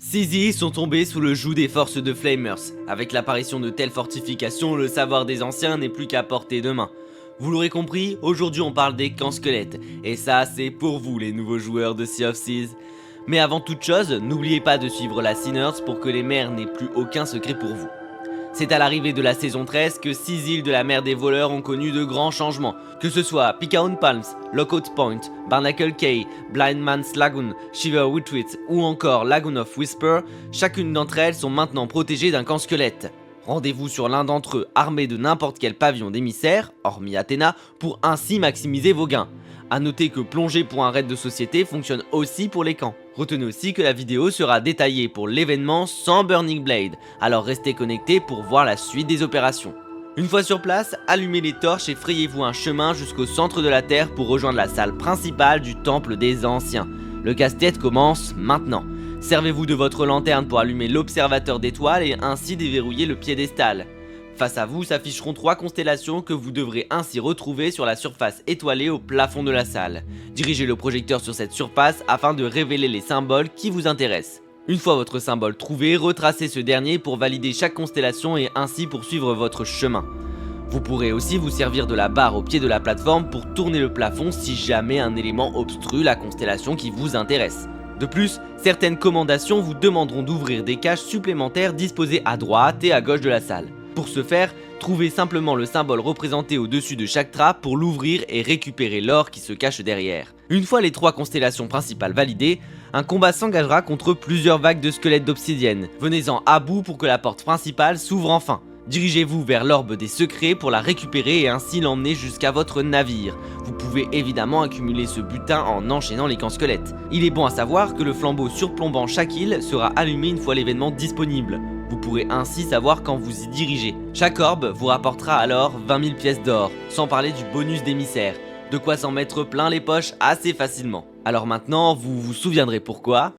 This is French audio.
Sisi sont tombés sous le joug des forces de Flamers. Avec l'apparition de telles fortifications, le savoir des anciens n'est plus qu'à portée de main. Vous l'aurez compris, aujourd'hui on parle des camps squelettes, et ça c'est pour vous les nouveaux joueurs de Sea of Thieves. Mais avant toute chose, n'oubliez pas de suivre la Sinners pour que les mers n'aient plus aucun secret pour vous. C'est à l'arrivée de la saison 13 que 6 îles de la mer des voleurs ont connu de grands changements, que ce soit Picaun Palms, Lockout Point, Barnacle Cay, Blind Man's Lagoon, Shiver Witwit ou encore Lagoon of Whisper. Chacune d'entre elles sont maintenant protégées d'un camp squelette. Rendez-vous sur l'un d'entre eux armé de n'importe quel pavillon d'émissaires, hormis Athéna, pour ainsi maximiser vos gains. A noter que plonger pour un raid de société fonctionne aussi pour les camps. Retenez aussi que la vidéo sera détaillée pour l'événement sans Burning Blade, alors restez connectés pour voir la suite des opérations. Une fois sur place, allumez les torches et frayez-vous un chemin jusqu'au centre de la Terre pour rejoindre la salle principale du Temple des Anciens. Le casse-tête commence maintenant. Servez-vous de votre lanterne pour allumer l'observateur d'étoiles et ainsi déverrouiller le piédestal. Face à vous s'afficheront 3 constellations que vous devrez ainsi retrouver sur la surface étoilée au plafond de la salle. Dirigez le projecteur sur cette surface afin de révéler les symboles qui vous intéressent. Une fois votre symbole trouvé, retracez ce dernier pour valider chaque constellation et ainsi poursuivre votre chemin. Vous pourrez aussi vous servir de la barre au pied de la plateforme pour tourner le plafond si jamais un élément obstrue la constellation qui vous intéresse. De plus, certaines commandations vous demanderont d'ouvrir des caches supplémentaires disposées à droite et à gauche de la salle. Pour ce faire, trouvez simplement le symbole représenté au-dessus de chaque trappe pour l'ouvrir et récupérer l'or qui se cache derrière. Une fois les 3 constellations principales validées, un combat s'engagera contre plusieurs vagues de squelettes d'obsidienne. Venez-en à bout pour que la porte principale s'ouvre enfin. Dirigez-vous vers l'orbe des secrets pour la récupérer et ainsi l'emmener jusqu'à votre navire. Vous pouvez évidemment accumuler ce butin en enchaînant les camps squelettes. Il est bon à savoir que le flambeau surplombant chaque île sera allumé une fois l'événement disponible. Vous pourrez ainsi savoir quand vous y dirigez. Chaque orbe vous rapportera alors 20 000 pièces d'or, sans parler du bonus d'émissaire. De quoi s'en mettre plein les poches assez facilement. Alors maintenant, vous vous souviendrez pourquoi.